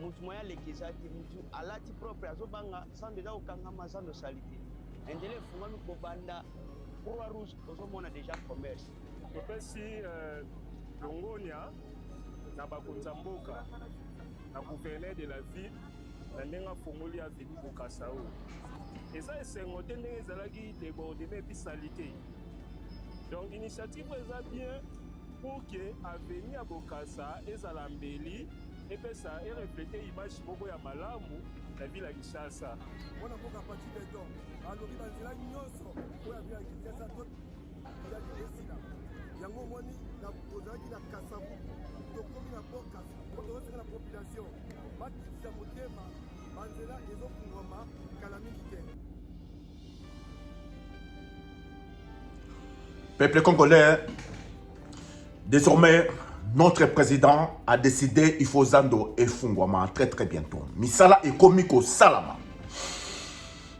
mutu moya lekezaki mutu alati propre azobanga sans déjà okangama sans de salité endele fungami kobanda Croix Rouge ozomona déjà commerce topesi longonia na bakonza mboka na gouverneur de la ville na ndenge afongoli aveni bokasa oyo eza esengo te ndenge ezalaki débordement epi salité. Donc initiative eza bien pour que aveni ya bokasa ezala mbeli epesa ereflete image moko ya malamu na ville ya Kinshasa. Mwana mboka pati beton alobi banzela nyonso oyo ya ville ya Kinshasa to ya esila yango moni na ozalaki na kasavu tokomi na bokasa tozosenga na population bakitisa motema banzela ezokungwama kala mingi te. Peuple congolais, désormais, notre président a décidé il faut Zando et Fungwama très très bientôt. Misala et Komiko Salama.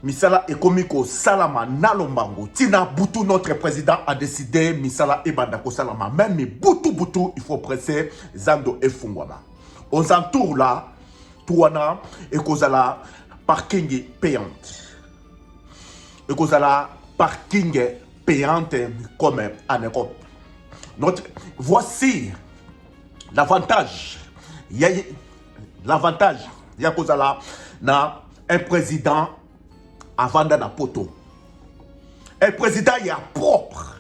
Misala et Komiko Salama Nalombango. Tina Boutou, notre président a décidé Misala et Bandako Salama. Même Boutou, il faut presser Zando et Fungwama. On s'entoure là, Touana et Kozala parking payante. Et Kozala parking payante comme en Europe. Voici l'avantage. L'avantage. Il y a un président avant na poto. Un président il y a propre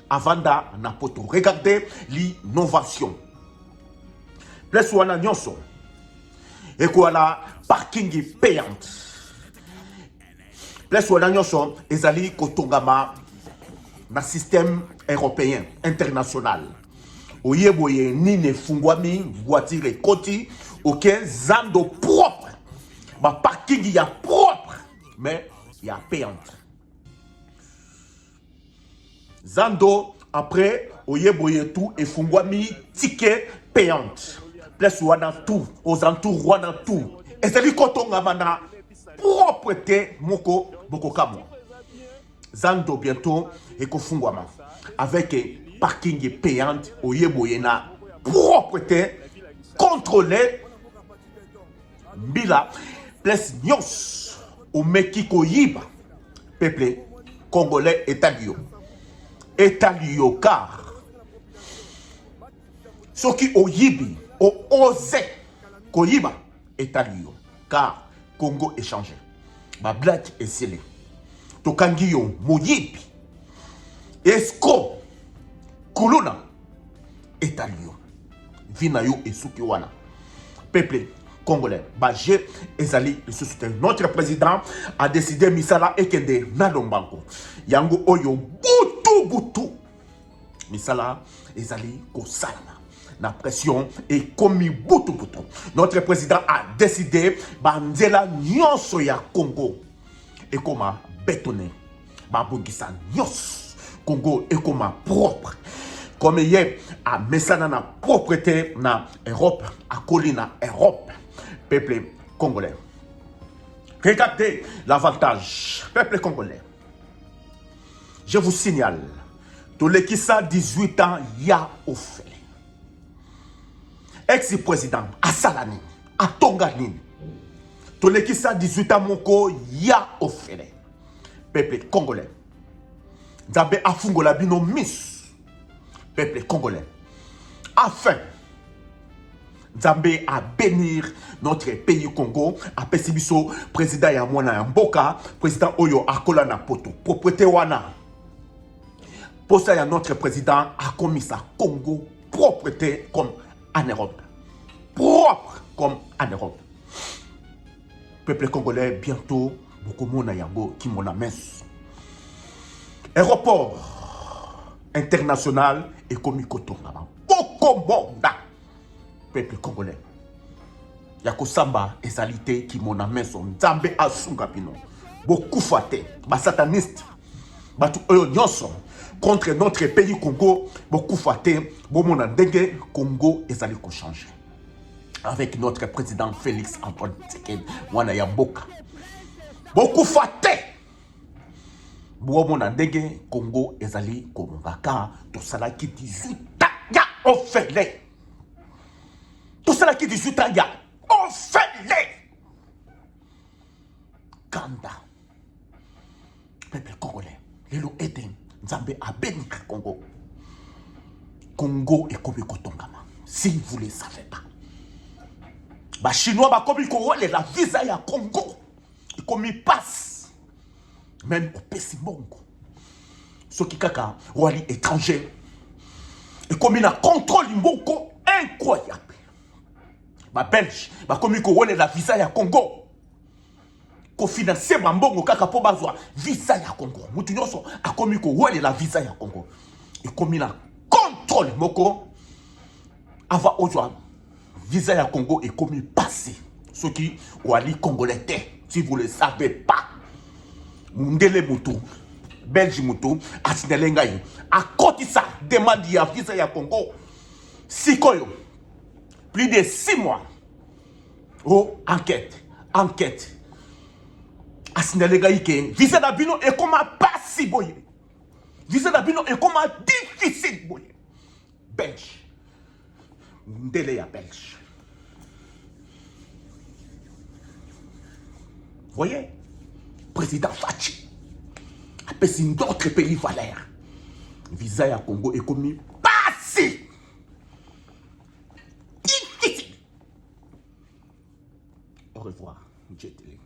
avant na poto. Regardez l'innovation. Plus on a nyonso. Et quoi la parking payante. Plus on a nyonso. Ezali kotongama na système européen, international. Oyeboye nine fungwami, voiture koti, ok, Zando propre. Ma parking y a propre, mais y a payante. Zando, après, oyeboye tout, et fungwami, ticket payante. Plus wana tout, aux entours wana tout. Et c'est lui kotonga mana, propreté, moko, boko kamo. Zando bientôt et Kofungwama avec parking payante au Yeboyena propreté contrôlée Bila plus Nyos au Mekiko Yiba peuple congolais Etalio car ceux qui au Yibi au osé Koyiba Etalio car Congo est changé ma blague est scellée Tokangiyo Moyibi Esco Kuluna Etalio Vinayo et Sukiwana peuple congolais Bagé Ezali notre président a décidé Misala Ekende Nadombango Yango Oyo Boutou Misala Ezali Kosalama la pression et commis Boutou notre président a décidé Banzela Nyonso ya Congo et comment bétonné babongisa nyos Congo et comment propre comme hier à Messana na propreté na Europe à Colina Europe peuple congolais. Regardez l'avantage peuple congolais. Je vous signale tous les qui sont 18 ans ya offert ex-président à Salani à Tonganine tous les qui sont 18 ans moko ya offert peuple congolais. Nzambe afungola bino miss peuple congolais. Afin Nzambe a bénir notre pays Congo, a pesibiso président ya mwana ya mboka, président oyo akola na poto. Propreté wana. Posa ya notre président a commis sa Congo propreté comme en Europe. Propre comme en Europe. Peuple congolais bientôt Bokomona yango qui mona messe. Aéroport international et komikoto. Bokomonda. Peuple congolais. Yako samba ezalité qui mona messe. Nzambe asunga bino. Beaucoup fate. Ba sataniste. Batu oyo nyonso contre notre pays Congo. Beaucoup fate. Bomona ndenge Congo ezali ko changer. Avec notre président Félix Antoine Tshisekedi wana ya mboka. Beaucoup faté. Boumona ndenge Congo ezali komongaka to salaki 18 ans ya ofele. To salaki 18 ans ya ofele. Nzambe abenaka Congo. Congo est comme Kotongama. Si vous ne le savez pas. Les Chinois ba comme la visa ya Congo. Et comme ils passent. Même au Pessimbongo. Ce qui kaka wali étranger. Et comme il a contrôle mboko incroyable. Les Belges ba comme la visa ya Congo. Ko financer mbongo kaka po bazwa visa ya Congo. Mutu nyonso a comme la visa ya Congo. Et comme il a contrôle moko avant aujourd'hui visa ya Congo est comme passé ce qui wali congolais si vous le savez pas mundele mutu belge mutu asinelenga yo a kotisa demande ya visa ya Congo sikoyo plus de 6 mois oh enquête asinelenga yike visa da bino est comme passé boye visa da bino est comme difficile boye belge ndele ya belge. Voyez, président Fachi appelle d'autres pays valeurs. Visa ya Congo est comme passé. Difficile. Au revoir, Jet Li.